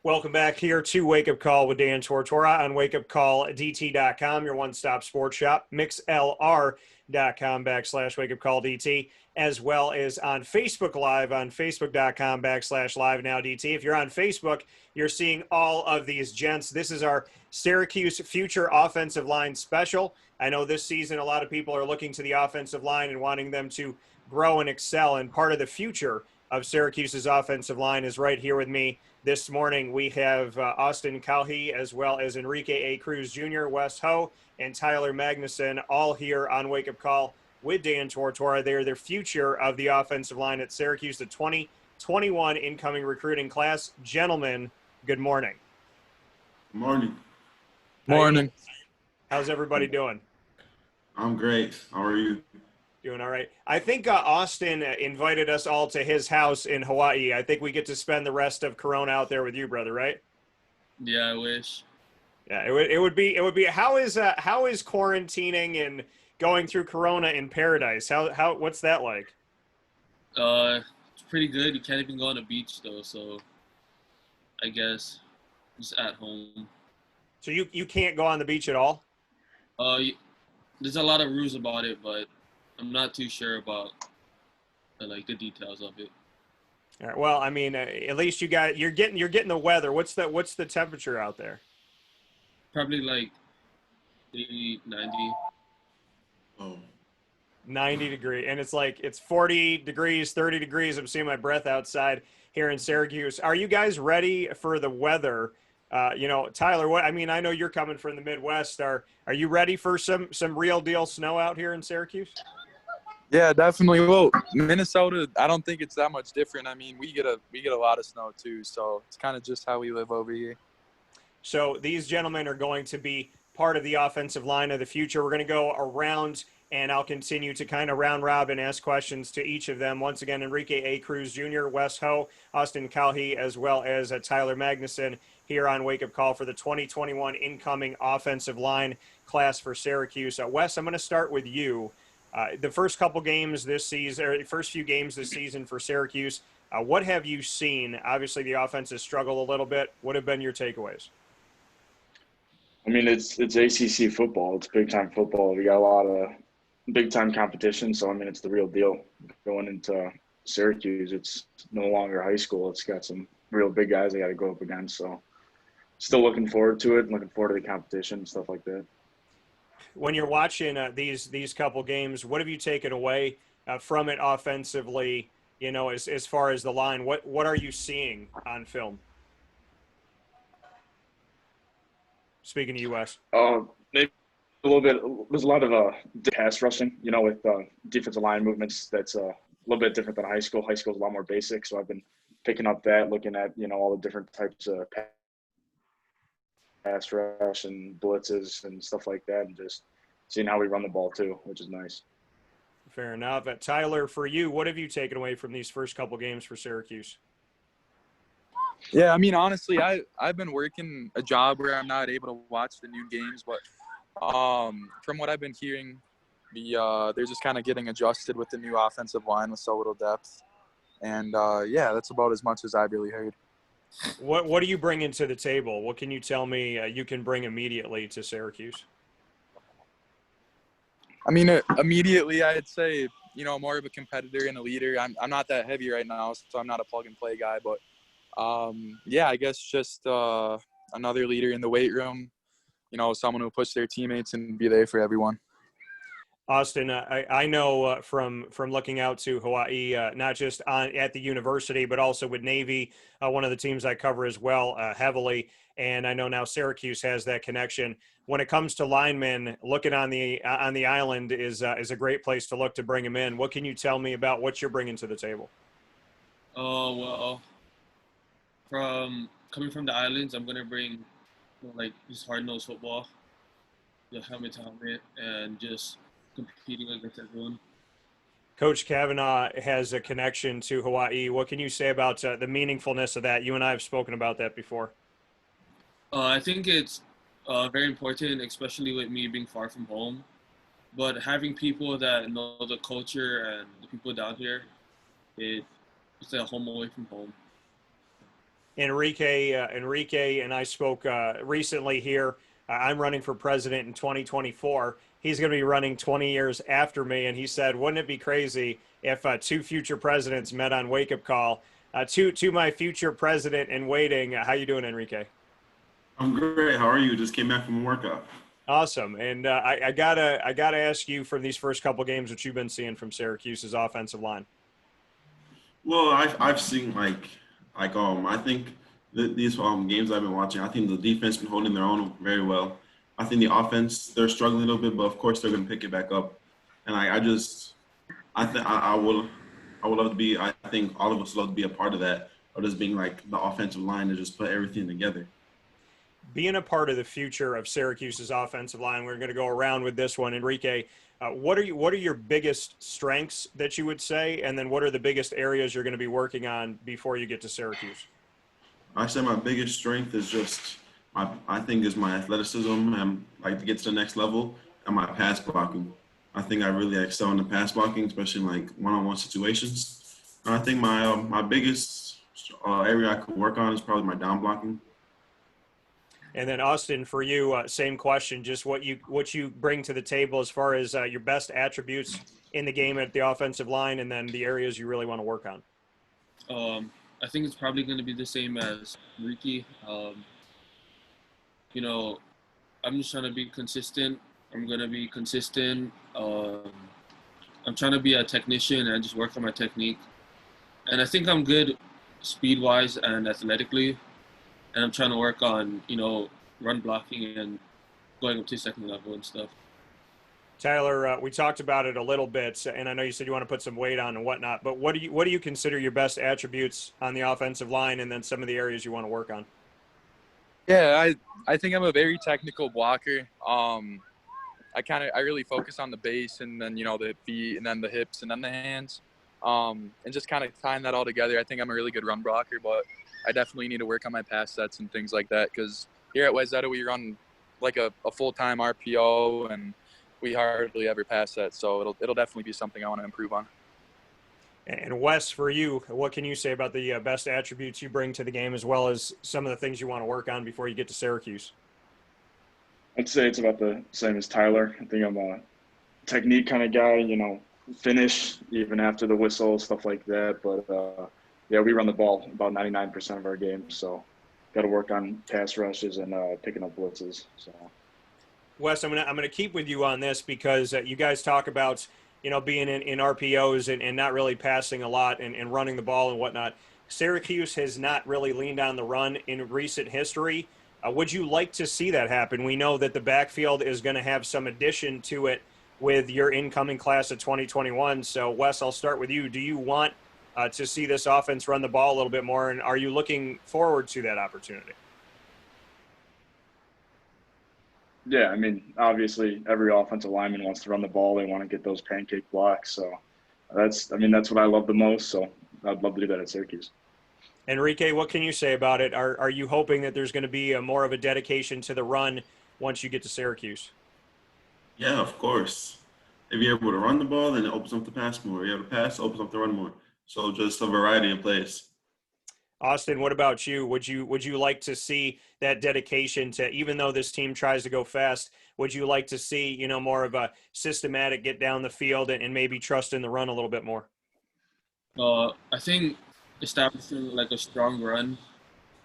Welcome back here to Wake Up Call with Dan Tortora on WakeUpCallDT.com, your one-stop sports shop, mixlr.com/WakeUpCallDT, as well as on Facebook Live on Facebook.com/LiveNowDT. If you're on Facebook, you're seeing all of these gents. This is our Syracuse Future Offensive Line Special. I know this season a lot of people are looking to the offensive line and wanting them to grow and excel, and part of the future of Syracuse's offensive line is right here with me. This morning, we have Austyn Kauhi as well as Enrique A Cruz Jr., Wes Hoeh, and Tyler Magnuson all here on Wake Up Call with Dan Tortora. They're the future of the offensive line at Syracuse, the 2021 incoming recruiting class. Gentlemen, good morning. Morning. Morning. How's everybody doing? I'm great. How are you? Doing all right. I think Austyn invited us all to his house in Hawaii. I think we get to spend the rest of Corona out there with you, brother, right? Yeah, I wish. Yeah, it would be how is quarantining and going through Corona in paradise? How what's that like? It's pretty good. You can't even go on the beach though, so I guess just at home. So you can't go on the beach at all? There's a lot of rules about it, but I'm not too sure about the details of it. All right. Well, I mean, at least you're getting the weather. What's the temperature out there? Probably like 80, 90. Oh. 90 degree, and it's 40 degrees, 30 degrees. I'm seeing my breath outside here in Syracuse. Are you guys ready for the weather? Tyler, I know you're coming from the Midwest. Are you ready for some real deal snow out here in Syracuse? Yeah, definitely. Well, Minnesota, I don't think it's that much different. I mean, we get a lot of snow too, so it's kind of just how we live over here. So these gentlemen are going to be part of the offensive line of the future. We're going to go around, and I'll continue to kind of round robin, ask questions to each of them. Once again, Enrique A Cruz Jr., Wes Hoeh, Austyn Kauhi, as well as Tyler Magnuson here on Wake Up Call for the 2021 incoming offensive line class for Syracuse. Wes, I'm going to start with you. The first couple games this season, or the first few games this season for Syracuse, what have you seen? Obviously, the offense has struggled a little bit. What have been your takeaways? I mean, it's ACC football. It's big-time football. We got a lot of big-time competition, so, I mean, it's the real deal. Going into Syracuse, it's no longer high school. It's got some real big guys they got to go up against, so still looking forward to it, looking forward to the competition and stuff like that. When you're watching these couple games, what have you taken away from it offensively, as far as the line? What are you seeing on film? Speaking to you, Wes. Maybe a little bit. There's a lot of pass rushing, with defensive line movements. That's a little bit different than high school. High school is a lot more basic, so I've been picking up that, looking at, all the different types of pass rush and blitzes and stuff like that, and just seeing how we run the ball too, which is nice. Fair enough. Tyler, for you, what have you taken away from these first couple games for Syracuse? Yeah, I mean, honestly, I've been working a job where I'm not able to watch the new games, but from what I've been hearing, they're just kind of getting adjusted with the new offensive line with so little depth. And, that's about as much as I've really heard. What are you bringing to the table? What can you tell me you can bring immediately to Syracuse? I mean, immediately I'd say, more of a competitor and a leader. I'm not that heavy right now, so I'm not a plug-and-play guy. But, I guess just another leader in the weight room, someone who will push their teammates and be there for everyone. Austyn, I know from looking out to Hawaii, not just at the university, but also with Navy, one of the teams I cover as well heavily. And I know now Syracuse has that connection. When it comes to linemen, looking on the island is a great place to look to bring them in. What can you tell me about what you're bringing to the table? Oh, well, coming from the islands, I'm going to bring just hard-nosed football, the helmet to helmet, and just competing against everyone. Coach Kavanaugh has a connection to Hawaii. What can you say about the meaningfulness of that? You and I have spoken about that before. I think it's very important, especially with me being far from home. But having people that know the culture and the people down here, it's a home away from home. Enrique and I spoke recently here. I'm running for president in 2024. He's going to be running 20 years after me, and he said, "Wouldn't it be crazy if two future presidents met on Wake Up Call?" To my future president in waiting, how you doing, Enrique? I'm great. How are you? Just came back from a workout. Awesome. And I gotta ask you from these first couple games what you've been seeing from Syracuse's offensive line. Well, I've seen I think these games I've been watching, I think the defense been holding their own very well. I think the offense, they're struggling a little bit, but of course they're going to pick it back up. And I would love to be. I think all of us love to be a part of that, of just being like the offensive line to just put everything together. Being a part of the future of Syracuse's offensive line, we're going to go around with this one, Enrique. What are your biggest strengths that you would say, and then what are the biggest areas you're going to be working on before you get to Syracuse? I say my biggest strength is just my athleticism and like to get to the next level, and my pass blocking. I think I really excel in the pass blocking, especially in like one-on-one situations. And I think my biggest area I could work on is probably my down blocking. And then Austyn, for you, same question. Just what you bring to the table as far as your best attributes in the game at the offensive line, and then the areas you really want to work on. I think it's probably going to be the same as Ricky. I'm just trying to be consistent. I'm going to be consistent. I'm trying to be a technician and just work on my technique. And I think I'm good speed-wise and athletically. And I'm trying to work on, run blocking and going up to second level and stuff. Tyler, we talked about it a little bit, and I know you said you want to put some weight on and whatnot, but what do you consider your best attributes on the offensive line, and then some of the areas you want to work on? Yeah, I think I'm a very technical blocker. I really focus on the base, and then the feet, and then the hips, and then the hands, and just kind of tying that all together. I think I'm a really good run blocker, but I definitely need to work on my pass sets and things like that, because here at Wes Hoeh we run like a full-time RPO, and we hardly ever pass that, so it'll definitely be something I want to improve on. And Wes, for you, what can you say about the best attributes you bring to the game, as well as some of the things you want to work on before you get to Syracuse? I'd say it's about the same as Tyler. I think I'm a technique kind of guy, finish even after the whistle, stuff like that. But, we run the ball about 99% of our games, so got to work on pass rushes and picking up blitzes. So, Wes, I'm gonna keep with you on this because you guys talk about being in RPOs and not really passing a lot and running the ball and whatnot. Syracuse has not really leaned on the run in recent history. Would you like to see that happen? We know that the backfield is going to have some addition to it with your incoming class of 2021. So, Wes, I'll start with you. Do you want to see this offense run the ball a little bit more, and are you looking forward to that opportunity? Yeah, I mean, obviously every offensive lineman wants to run the ball. They want to get those pancake blocks. So that's what I love the most. So I'd love to do that at Syracuse. Enrique, what can you say about it? Are you hoping that there's going to be more of a dedication to the run once you get to Syracuse? Yeah, of course. If you're able to run the ball, then it opens up the pass more. If you're able to pass, it opens up the run more. So just a variety of plays. Austyn, what about you? Would you like to see that dedication to, even though this team tries to go fast, would you like to see, more of a systematic get down the field and maybe trust in the run a little bit more? I think establishing like a strong run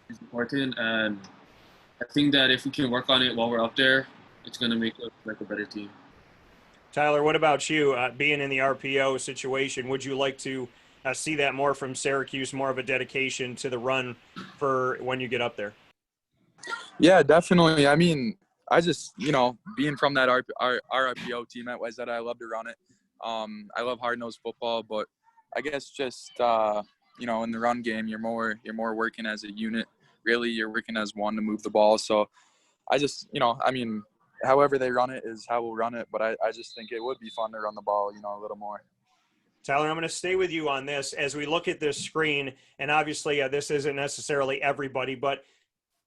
is important, and I think that if we can work on it while we're up there, it's going to make us like a better team. Tyler, what about you? Being in the RPO situation, would you like to see that more from Syracuse, more of a dedication to the run for when you get up there? Yeah, definitely. I mean, I just, being from that RPO team at Wes Hoeh, I love to run it. I love hard-nosed football, but I guess just, in the run game, you're more working as a unit. Really, you're working as one to move the ball. So I just, however they run it is how we'll run it. But I just think it would be fun to run the ball, a little more. Tyler, I'm going to stay with you on this as we look at this screen. And obviously, this isn't necessarily everybody, but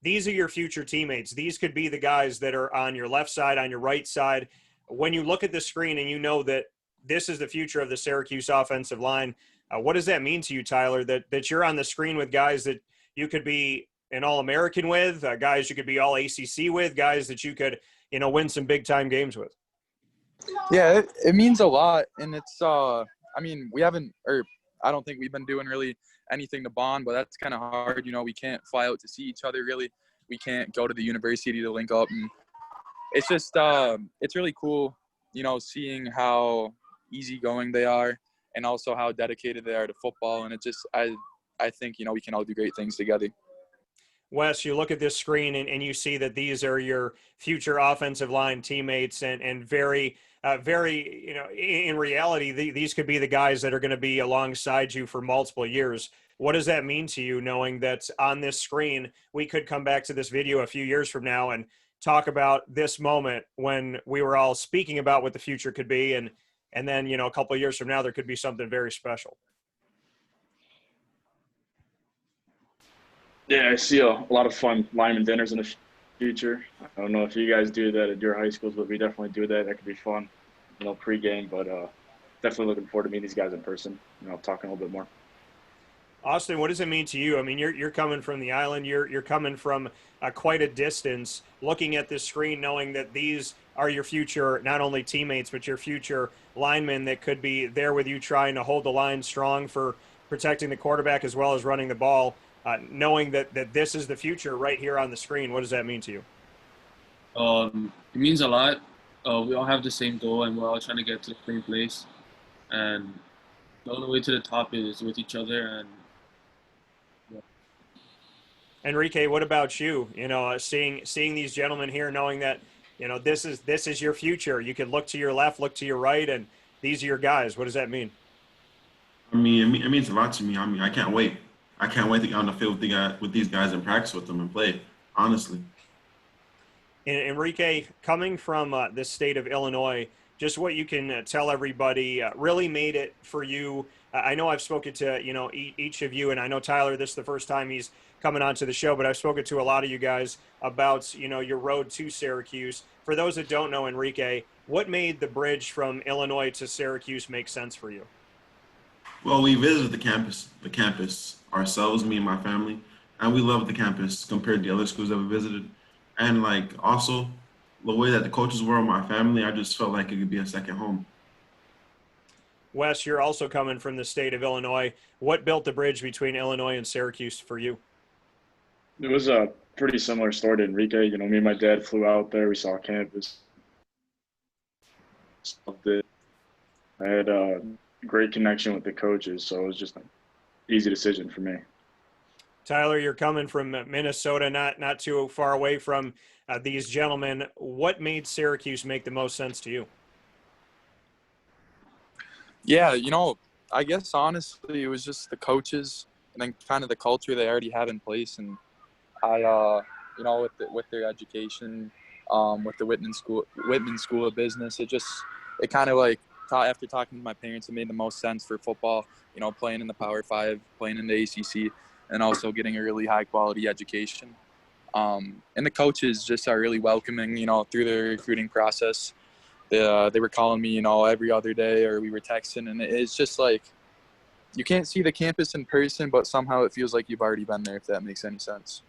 these are your future teammates. These could be the guys that are on your left side, on your right side. When you look at the screen and you know that this is the future of the Syracuse offensive line, what does that mean to you, Tyler, that you're on the screen with guys that you could be an All-American with, guys you could be All ACC with, guys that you could, win some big time games with. Yeah, it means a lot. And it's, I mean, we haven't, or I don't think we've been doing really anything to bond, but that's kind of hard. We can't fly out to see each other really. We can't go to the university to link up. And it's just, it's really cool, seeing how easygoing they are and also how dedicated they are to football. And it just, I think, we can all do great things together. Wes, you look at this screen and you see that these are your future offensive line teammates and very, in reality, these could be the guys that are going to be alongside you for multiple years. What does that mean to you, knowing that on this screen, we could come back to this video a few years from now and talk about this moment when we were all speaking about what the future could be. And then, a couple of years from now, there could be something very special. Yeah, I see a lot of fun lineman dinners in the future. I don't know if you guys do that at your high schools, but we definitely do that. That could be fun, pregame. But definitely looking forward to meeting these guys in person. Talking a little bit more. Austyn, what does it mean to you? I mean, you're coming from the island. You're coming from quite a distance, looking at this screen, knowing that these are your future, not only teammates, but your future linemen that could be there with you, trying to hold the line strong for protecting the quarterback as well as running the ball. Knowing that this is the future right here on the screen, what does that mean to you? It means a lot. We all have the same goal, and we're all trying to get to the same place. And the only way to the top is with each other. And yeah. Enrique, what about you? Seeing these gentlemen here, knowing that this is your future. You can look to your left, look to your right, and these are your guys. What does that mean? I mean, it means a lot to me. I mean, I can't wait. I can't wait to get on the field with these guys and practice with them and play, honestly. And Enrique, coming from the state of Illinois, just what you can tell everybody really made it for you. I know I've spoken to, each of you, and I know Tyler, this is the first time he's coming onto the show, but I've spoken to a lot of you guys about, your road to Syracuse. For those that don't know, Enrique, what made the bridge from Illinois to Syracuse make sense for you? Well, we visited the campus ourselves, me and my family, and we loved the campus compared to the other schools that we visited. And also the way that the coaches were with my family, I just felt like it could be a second home. Wes, you're also coming from the state of Illinois. What built the bridge between Illinois and Syracuse for you? It was a pretty similar story to Enrique. Me and my dad flew out there. We saw campus. I had a great connection with the coaches, so it was just an easy decision for me. Tyler, you're coming from Minnesota, not too far away from these gentlemen. What made Syracuse make the most sense to you? Yeah, I guess honestly it was just the coaches and then kind of the culture they already have in place. And I, with their education, with the Whitman School of Business, it kind of after talking to my parents, it made the most sense for football, playing in the Power 5, playing in the ACC, and also getting a really high-quality education. And the coaches just are really welcoming, through the recruiting process. They were calling me, every other day, or we were texting, and it's just you can't see the campus in person, but somehow it feels like you've already been there, if that makes any sense.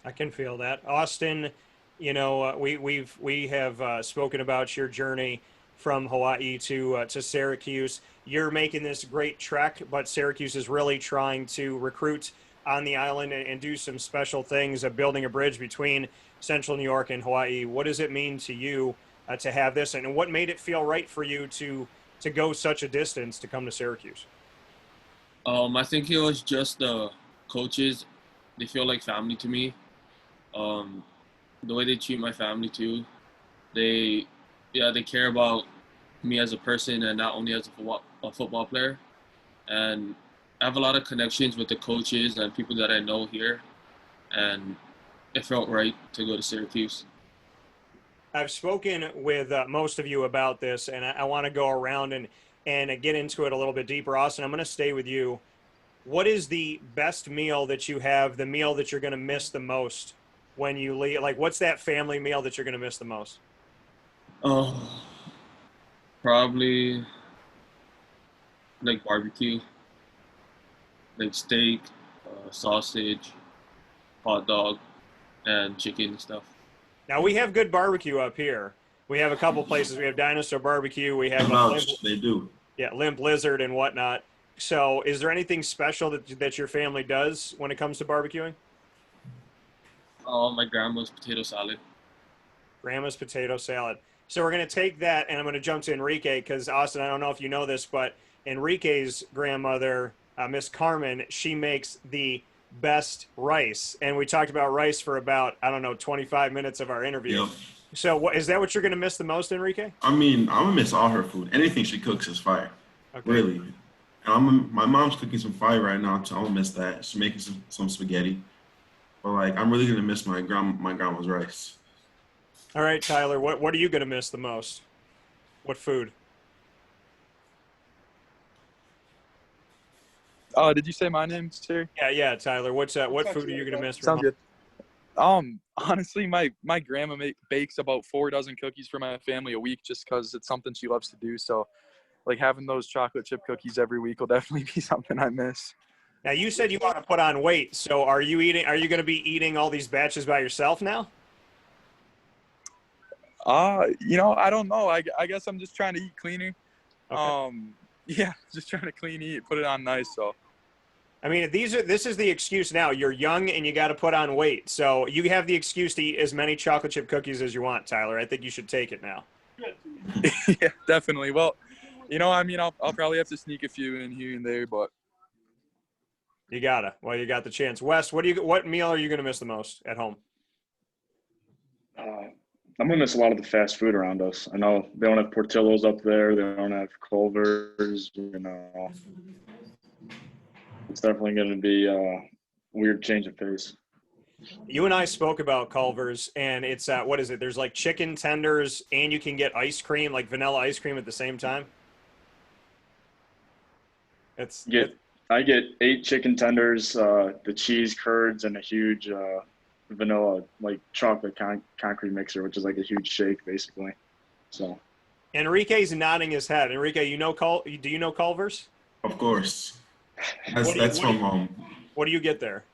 I can feel that. Austyn, we have spoken about your journey from Hawaii to Syracuse. You're making this great trek, but Syracuse is really trying to recruit on the island and do some special things of building a bridge between Central New York and Hawaii. What does it mean to you to have this, and what made it feel right for you to go such a distance to come to Syracuse? I think it was just the coaches. They feel like family to me. The way they treat my family too. They care about me as a person and not only as a football player. And I have a lot of connections with the coaches and people that I know here, and it felt right to go to Syracuse. I've spoken with most of you about this, and I want to go around and get into it a little bit deeper. Austyn, I'm going to stay with you. What is the best meal that you have, the meal that you're going to miss the most when you leave? What's that family meal that you're going to miss the most? Oh, probably barbecue, steak, sausage, hot dog, and chicken and stuff. Now we have good barbecue up here. We have a couple places. We have Dinosaur Barbecue. We have They do. Limp Lizard and whatnot. So, is there anything special that your family does when it comes to barbecuing? My grandma's potato salad. Grandma's potato salad. So we're going to take that, and I'm going to jump to Enrique because, Austyn, I don't know if you know this, but Enrique's grandmother, Miss Carmen, she makes the best rice. And we talked about rice for about, 25 minutes of our interview. Yep. So is that what you're going to miss the most, Enrique? I mean, I'm gonna miss all her food. Anything she cooks is fire. Okay. Really. And my mom's cooking some fire right now, so I'm gonna miss that. She's making some spaghetti. But like, I'm really gonna miss my grandma's rice. All right, Tyler, what are you going to miss the most? What food? Did you say my name, sir? Yeah, Tyler. What food are you going to miss? Sounds good. Honestly, my grandma bakes about 4 dozen cookies for my family a week just because it's something she loves to do. So, like, having those chocolate chip cookies every week will definitely be something I miss. Now, you said you want to put on weight. So are you going to be eating all these batches by yourself now? I don't know. I guess I'm just trying to eat cleaner. Okay. Yeah, just trying to eat, put it on nice. So, I mean, this is the excuse now. You're young and you got to put on weight. So you have the excuse to eat as many chocolate chip cookies as you want, Tyler. I think you should take it now. Yeah, definitely. Well, I'll probably have to sneak a few in here and there, but you gotta. Well, you got the chance. Wes, what meal are you going to miss the most at home? I'm gonna miss a lot of the fast food around us. I know they don't have Portillo's up there. They don't have Culver's. It's definitely gonna be a weird change of pace. You and I spoke about Culver's, and it's what is it? There's like chicken tenders, and you can get ice cream, like vanilla ice cream, at the same time. I get 8 chicken tenders, the cheese curds, and a huge vanilla like chocolate concrete mixer, which is like a huge shake basically. So Enrique's nodding his head. Enrique, do you know Culver's? Of course. That's from What do you get there?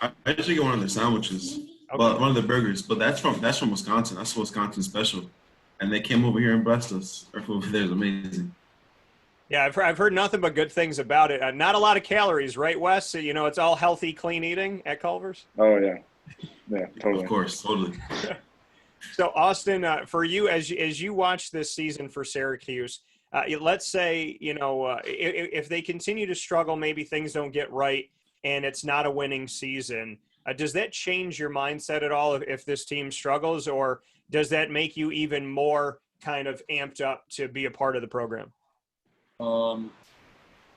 I usually get one of their sandwiches, but one of the burgers. But that's from Wisconsin. That's a Wisconsin special, and they came over here and blessed us. Their food over there is amazing. Yeah, I've heard nothing but good things about it. Not a lot of calories, right, Wes? So, it's all healthy, clean eating at Culver's. Oh yeah, totally. Of course, totally. So, Austyn, for you, as you watch this season for Syracuse, let's say if they continue to struggle, maybe things don't get right, and it's not a winning season. Does that change your mindset at all if this team struggles, or does that make you even more kind of amped up to be a part of the program?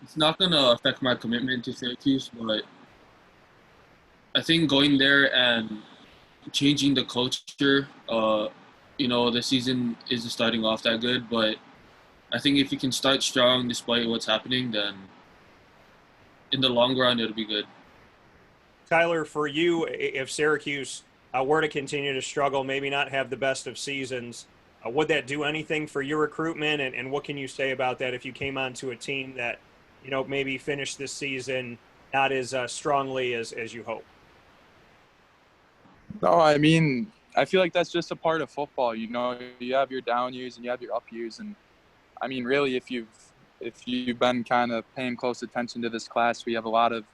It's not going to affect my commitment to Syracuse, but I think going there and changing the culture, the season isn't starting off that good, but I think if you can start strong despite what's happening, then in the long run, it'll be good. Tyler, for you, if Syracuse were to continue to struggle, maybe not have the best of seasons, would that do anything for your recruitment? And what can you say about that if you came onto a team that, maybe finished this season not as strongly as you hope? No, I mean, I feel like that's just a part of football. You have your down years and you have your up years. And, I mean, really, if you've been kind of paying close attention to this class, we have a lot of,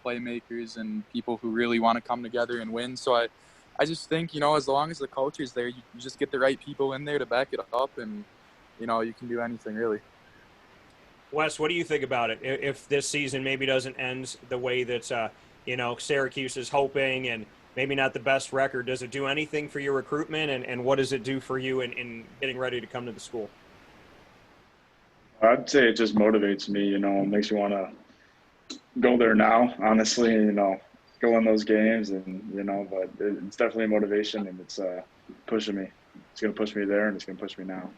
playmakers and people who really want to come together and win. So I just think, as long as the culture's there, you just get the right people in there to back it up, and, you can do anything, really. Wes, what do you think about it? If this season maybe doesn't end the way that, Syracuse is hoping, and maybe not the best record, does it do anything for your recruitment, and what does it do for you in getting ready to come to the school? I'd say it just motivates me, it makes me want to go there now, honestly, go in those games, and but it's definitely a motivation, and it's pushing me. It's going to push me there, and it's going to push me now.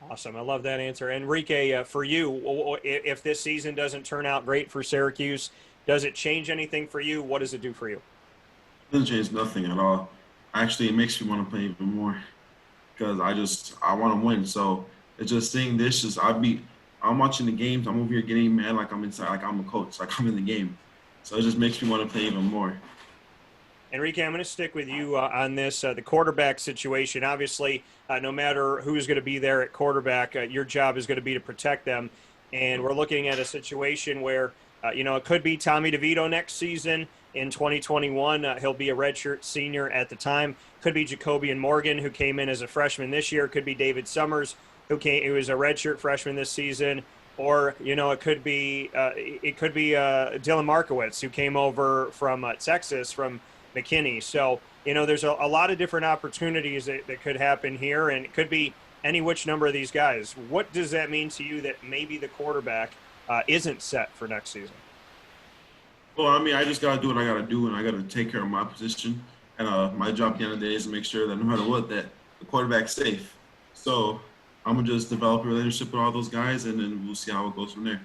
Awesome. I love that answer. Enrique, for you, if this season doesn't turn out great for Syracuse, does it change anything for you? What does it do for you? It doesn't change nothing at all. Actually, it makes me want to play even more because I want to win. So it's just seeing this, I'm watching the games. I'm over here getting mad like I'm inside, like I'm a coach, like I'm in the game. So it just makes me want to play even more. Enrique, I'm going to stick with you on this. The quarterback situation, obviously, no matter who's going to be there at quarterback, your job is going to be to protect them. And we're looking at a situation where, it could be Tommy DeVito next season in 2021. He'll be a redshirt senior at the time. Could be Jacobian Morgan, who came in as a freshman this year. Could be David Summers, who was a redshirt freshman this season. Or, it could be Dylan Markowitz, who came over from Texas, from McKinney. So, there's a lot of different opportunities that could happen here, and it could be any which number of these guys. What does that mean to you that maybe the quarterback isn't set for next season? Well, I mean, I just got to do what I got to do, and I got to take care of my position. And my job at the end of the day is to make sure that no matter what, that the quarterback's safe. So I'm going to just develop a relationship with all those guys, and then we'll see how it goes from there.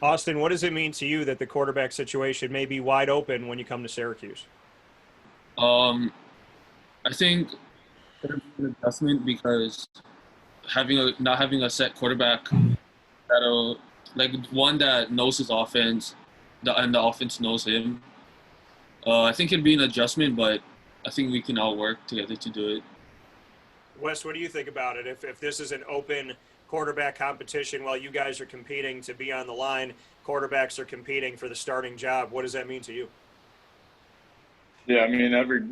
Austyn, what does it mean to you that the quarterback situation may be wide open when you come to Syracuse? I think there's an adjustment because not having a set quarterback that'll one that knows his offense, and the offense knows him. I think it'd be an adjustment, but I think we can all work together to do it. Wes, what do you think about it? If this is an open quarterback competition while you guys are competing to be on the line, quarterbacks are competing for the starting job, what does that mean to you? Yeah, I mean, every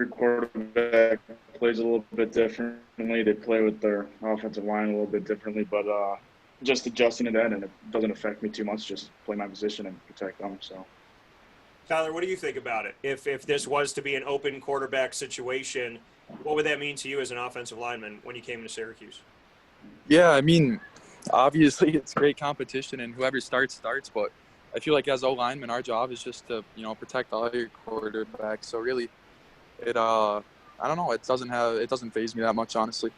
quarterback plays a little bit differently. They play with their offensive line a little bit differently, but just adjusting to that, and it doesn't affect me too much. Just play my position and protect them. So, Tyler, what do you think about it? If this was to be an open quarterback situation, what would that mean to you as an offensive lineman when you came to Syracuse? Yeah, I mean, obviously it's great competition, and whoever starts. But I feel like as O-linemen, our job is just to protect all your quarterbacks. So really, I don't know. It doesn't faze me that much, honestly.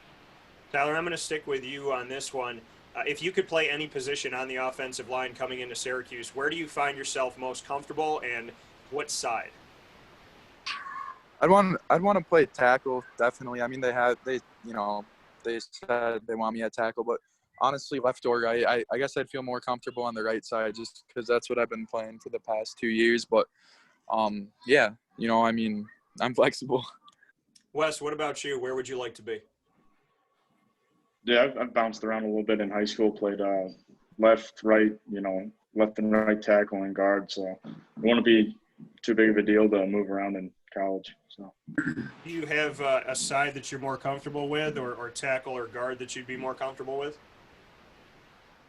Tyler, I'm going to stick with you on this one. If you could play any position on the offensive line coming into Syracuse, where do you find yourself most comfortable, and what side? I'd want to play tackle, definitely. I mean, they said they want me at tackle, but honestly, left or right, I guess I'd feel more comfortable on the right side just because that's what I've been playing for the past 2 years. But yeah, I mean, I'm flexible. Wes, what about you? Where would you like to be? yeah, I've bounced around a little bit in high school. Played left, right, left and right tackle and guard. So it wouldn't be too big of a deal to move around in college. So, do you have a side that you're more comfortable with, or tackle or guard that you'd be more comfortable with?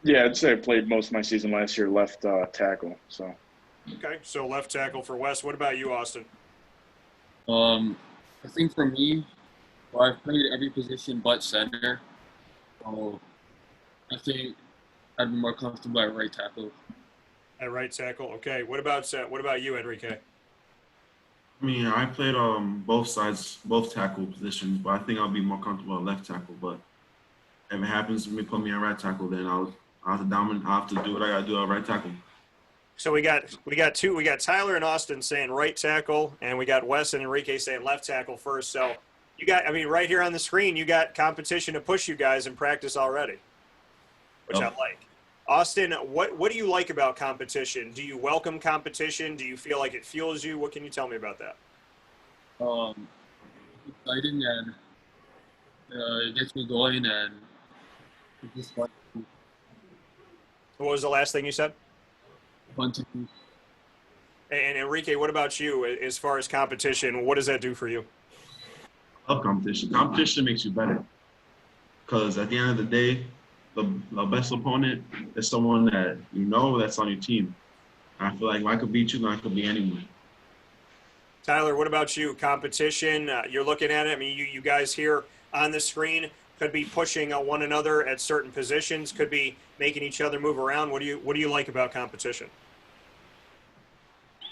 yeah, I'd say I played most of my season last year left tackle. So, Okay, so left tackle for Wes. What about you, Austyn? I think for me, I've played every position but center. So I think I'd be more comfortable at right tackle. At right tackle. Okay. What about you, Enrique? I mean, I played both sides, both tackle positions, but I think I'll be more comfortable at left tackle. But if it happens to put me at right tackle, then I'll have to do what I gotta do at right tackle. So we got Tyler and Austyn saying right tackle, and we got Wes and Enrique saying left tackle first. So right here on the screen, you got competition to push you guys in practice already, which I like. Austyn, what do you like about competition? Do you welcome competition? Do you feel like it fuels you? What can you tell me about that? Exciting, and it gets me going, and it's just fun. What was the last thing you said? Fun to do. And Enrique, what about you as far as competition? What does that do for you? I love competition. Competition makes you better. Because at the end of the day, the best opponent is someone that that's on your team. I feel like I could beat you, and I could be anyone. Tyler, what about you? Competition, you're looking at it. I mean, you guys here on the screen could be pushing one another at certain positions, could be making each other move around. What do you like about competition?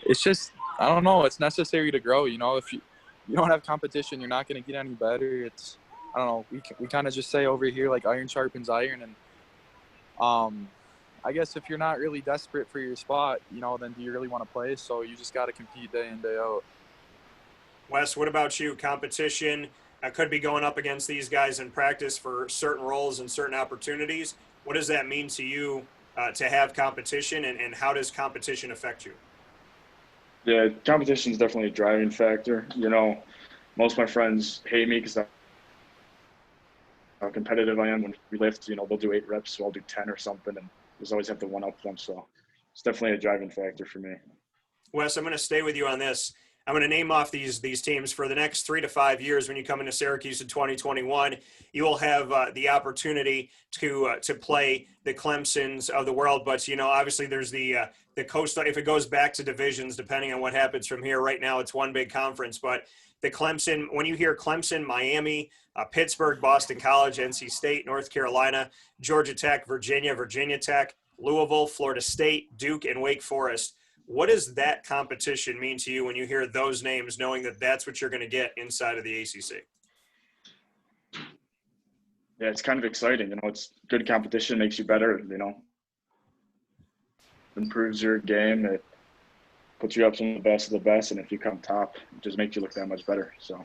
It's just, I don't know, it's necessary to grow. If you don't have competition, you're not going to get any better. It's, I don't know, we kind of just say over here, like, iron sharpens iron. And I guess if you're not really desperate for your spot, then do you really want to play? So you just got to compete day in, day out. Wes, what about you? Competition could be going up against these guys in practice for certain roles and certain opportunities. What does that mean to you to have competition, and how does competition affect you? Yeah, competition is definitely a driving factor. You know, most of my friends hate me because how competitive I am. When we lift, you know, they'll do 8 reps, so I'll do 10 or something, and just always have to one up them. So it's definitely a driving factor for me. Wes, I'm going to stay with you on this. I'm going to name off these teams for the next 3 to 5 years. When you come into Syracuse in 2021, you will have the opportunity to play the Clemsons of the world. But you know, obviously, there's the coastal. If it goes back to divisions, depending on what happens from here. Right now, it's one big conference. But the Clemson, when you hear Clemson, Miami, Pittsburgh, Boston College, NC State, North Carolina, Georgia Tech, Virginia Tech, Louisville, Florida State, Duke, and Wake Forest. What does that competition mean to you when you hear those names, knowing that that's what you're going to get inside of the ACC? Yeah, it's kind of exciting. You know, it's good competition, makes you better, you know, improves your game. It puts you up some of the best, and if you come top, it just makes you look that much better. So,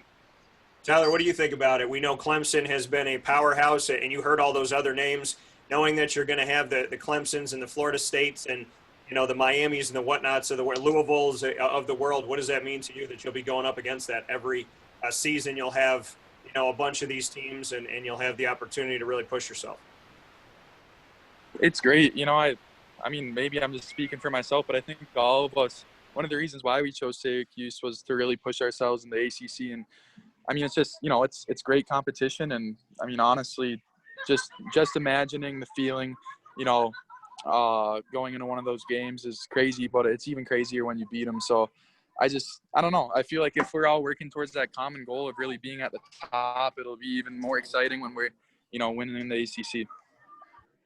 Tyler, what do you think about it? We know Clemson has been a powerhouse, and you heard all those other names, knowing that you're going to have the Clemsons and the Florida States and, you know, the Miamis and the whatnots of the world, Louisvilles of the world. What does that mean to you that you'll be going up against that every season? You'll have, you know, a bunch of these teams, and you'll have the opportunity to really push yourself. It's great. You know, I mean, maybe I'm just speaking for myself, but I think all of us, one of the reasons why we chose Syracuse was to really push ourselves in the ACC. And I mean, it's just, you know, it's great competition. And I mean, honestly, just imagining the feeling, you know, going into one of those games is crazy, but it's even crazier when you beat them. So I don't know. I feel like if we're all working towards that common goal of really being at the top, it'll be even more exciting when we're, you know, winning in the ACC.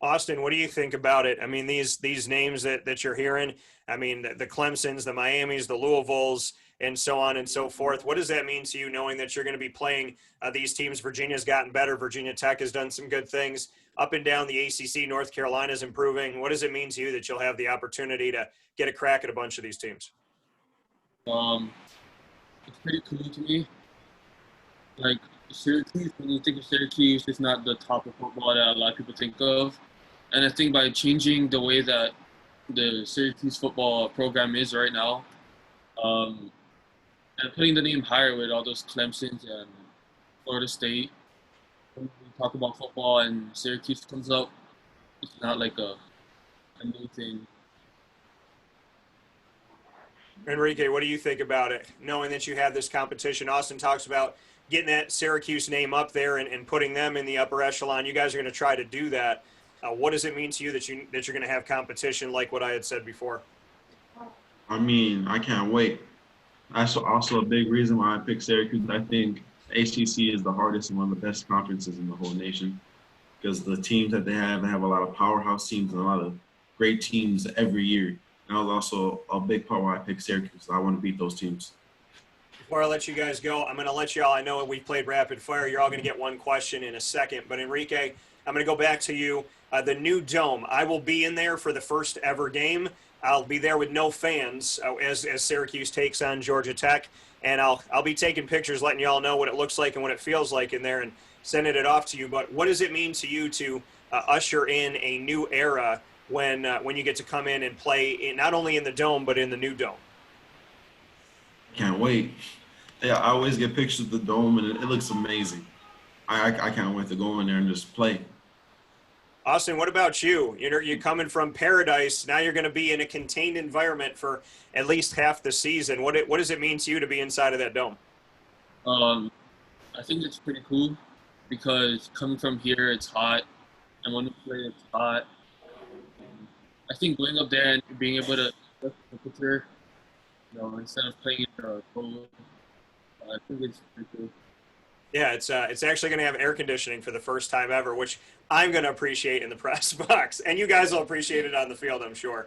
Austyn, what do you think about it? I mean, these names that you're hearing, I mean, the Clemsons, the Miamis, the Louisvilles, and so on and so forth. What does that mean to you, knowing that you're going to be playing these teams? Virginia's gotten better. Virginia Tech has done some good things. Up and down the ACC, North Carolina's improving. What does it mean to you that you'll have the opportunity to get a crack at a bunch of these teams? It's pretty cool to me. Like, Syracuse, when you think of Syracuse, it's not the top of football that a lot of people think of. And I think by changing the way that the Syracuse football program is right now, and putting the name higher with all those Clemsons and Florida State, when we talk about football and Syracuse comes up, it's not like a new thing. Enrique, what do you think about it, knowing that you have this competition? Austyn talks about getting that Syracuse name up there and putting them in the upper echelon. You guys are going to try to do that. What does it mean to you that you're going to have competition like what I had said before? I mean, I can't wait. That's also a big reason why I picked Syracuse. I think ACC is the hardest and one of the best conferences in the whole nation because the teams that they have a lot of powerhouse teams and a lot of great teams every year. And that was also a big part why I picked Syracuse. I want to beat those teams. Before I let you guys go, I'm going to let you all, I know we played rapid fire. You're all going to get one question in a second. But Enrique, I'm going to go back to you. The new dome, I will be in there for the first ever game. I'll be there with no fans as Syracuse takes on Georgia Tech. And I'll be taking pictures, letting you all know what it looks like and what it feels like in there and sending it off to you. But what does it mean to you to usher in a new era when you get to come in and play not only in the dome, but in the new dome? Can't wait. Yeah, I always get pictures of the dome, and it looks amazing. I can't wait to go in there and just play. Austyn, what about you? You're coming from paradise. Now you're going to be in a contained environment for at least half the season. What does it mean to you to be inside of that dome? I think it's pretty cool because coming from here, it's hot. And when we play, it's hot. I think going up there and being able to look at the picture, you know, instead of playing in the cold, I think it's pretty cool. Yeah, it's actually going to have air conditioning for the first time ever, which I'm going to appreciate in the press box, and you guys will appreciate it on the field, I'm sure.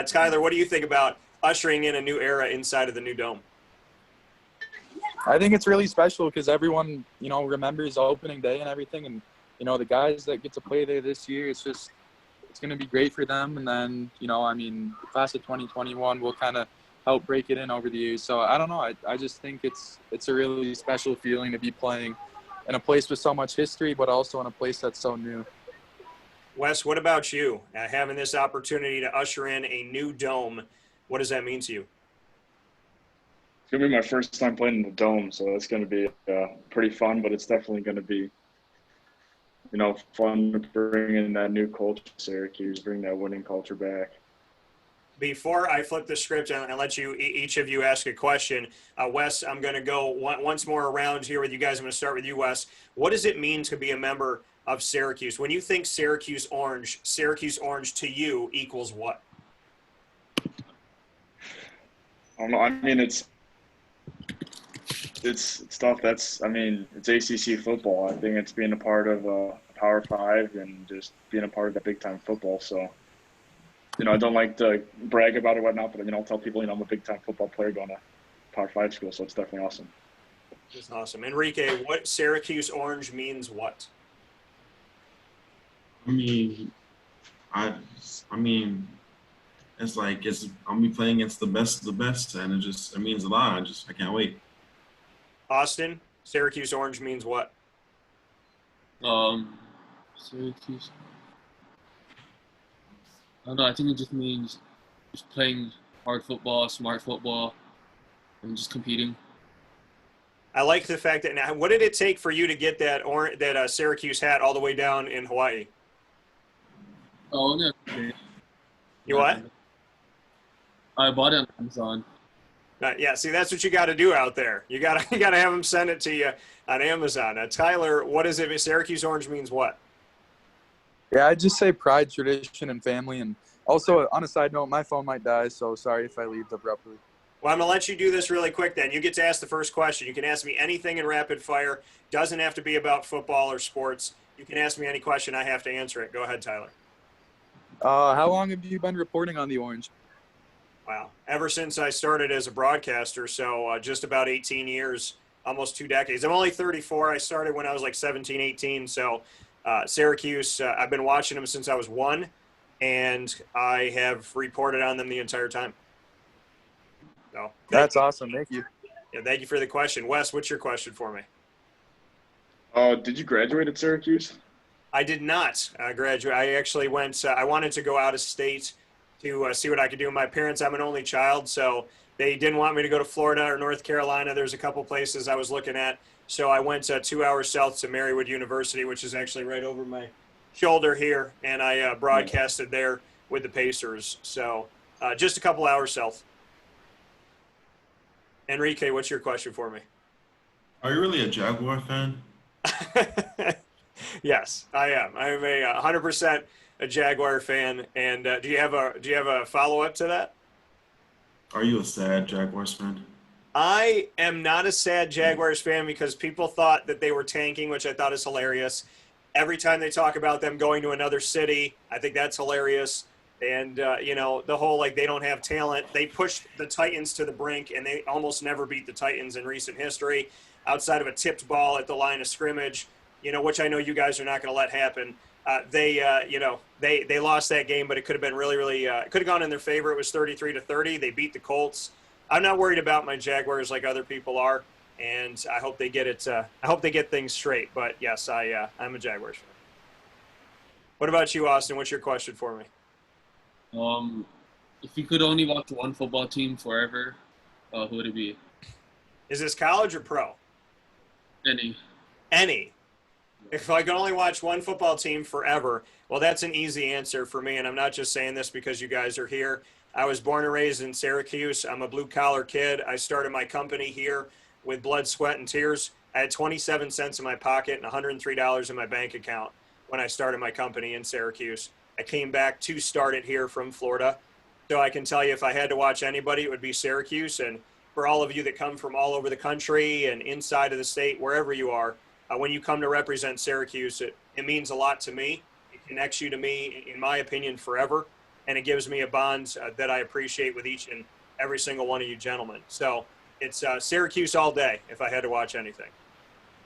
Tyler, what do you think about ushering in a new era inside of the new dome? I think it's really special because everyone, you know, remembers opening day and everything, and you know, the guys that get to play there this year, it's going to be great for them. And then, you know, I mean, the class of 2021 will kind of help break it in over the years. So I don't know. I just think it's a really special feeling to be playing in a place with so much history, but also in a place that's so new. Wes, what about you? Having this opportunity to usher in a new dome, what does that mean to you? gonna be my first time playing in the Dome, so it's gonna be pretty fun. But it's definitely gonna be, fun to bring in that new culture to Syracuse, bring that winning culture back. Before I flip the script and let you each of you ask a question, Wes, I'm going to go once more around here with you guys. I'm going to start with you, Wes. What does it mean to be a member of Syracuse? When you think Syracuse Orange to you equals what? I don't know. I mean, it's tough. It's ACC football. I think it's being a part of Power 5 and just being a part of that big-time football. So, I don't like to brag about it or whatnot, but, I'll tell people, I'm a big-time football player going to Power 5 school, so it's definitely awesome. It's awesome. Enrique, what Syracuse Orange means what? I mean, it's like I'm be playing against the best of the best, and it means a lot. I can't wait. Austyn, Syracuse Orange means what? Syracuse. I don't know. I think it just means just playing hard football, smart football, and just competing. I like the fact that now. What did it take for you to get that Syracuse hat all the way down in Hawaii? Oh, no. You what? I bought it on Amazon. Yeah, see, that's what you got to do out there. You got to have them send it to you on Amazon. Tyler, what is it? Syracuse Orange means what? Yeah, I'd just say pride, tradition, and family. And also, on a side note, my phone might die, so sorry if I leave abruptly. Well, I'm going to let you do this really quick then. You get to ask the first question. You can ask me anything in rapid fire. Doesn't have to be about football or sports. You can ask me any question. I have to answer it. Go ahead, Tyler. How long have you been reporting on the Orange? Wow. Ever since I started as a broadcaster, so just about 18 years, almost 2 decades. I'm only 34. I started when I was like 17, 18. So Syracuse, I've been watching them since I was 1, and I have reported on them the entire time. So That's awesome. Thank you. Yeah, thank you for the question. Wes, what's your question for me? Did you graduate at Syracuse? I did not graduate. I actually went, I wanted to go out of state to see what I could do with my parents. I'm an only child, so they didn't want me to go to Florida or North Carolina. There's a couple places I was looking at. So I went 2 hours south to Marywood University, which is actually right over my shoulder here, and I broadcasted there with the Pacers. So just a couple hours south. Enrique, what's your question for me? Are you really a Jaguar fan? Yes, I am. I'm a 100% a Jaguar fan. And do you have a follow up to that? Are you a sad Jaguars fan? I am not a sad Jaguars fan because people thought that they were tanking, which I thought is hilarious. Every time they talk about them going to another city, I think that's hilarious. And, the whole, they don't have talent. They pushed the Titans to the brink, and they almost never beat the Titans in recent history outside of a tipped ball at the line of scrimmage, which I know you guys are not going to let happen. They lost that game, but it could have been really, really could have gone in their favor. It was 33-30. They beat the Colts. I'm not worried about my Jaguars like other people are, and I hope they get it. I hope they get things straight. But yes, I'm a Jaguars fan. What about you, Austyn? What's your question for me? If you could only watch one football team forever, who would it be? Is this college or pro? Any. If I could only watch one football team forever, well, that's an easy answer for me, and I'm not just saying this because you guys are here. I was born and raised in Syracuse. I'm a blue-collar kid. I started my company here with blood, sweat, and tears. I had 27 cents in my pocket and $103 in my bank account when I started my company in Syracuse. I came back to start it here from Florida. So I can tell you if I had to watch anybody, it would be Syracuse. And for all of you that come from all over the country and inside of the state, wherever you are, when you come to represent Syracuse, it means a lot to me. It connects you to me, in my opinion, forever. And it gives me a bond that I appreciate with each and every single one of you gentlemen. So it's Syracuse all day if I had to watch anything.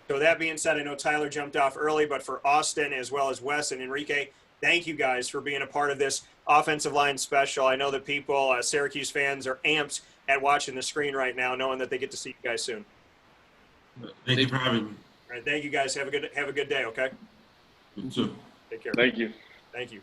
So that being said, I know Tyler jumped off early, but for Austyn as well as Wes and Enrique, thank you guys for being a part of this offensive line special. I know that people, Syracuse fans, are amped at watching the screen right now, knowing that they get to see you guys soon. Thank you for having me. All right, thank you guys. Have a good day, okay? You too. Take care. Thank you. Thank you.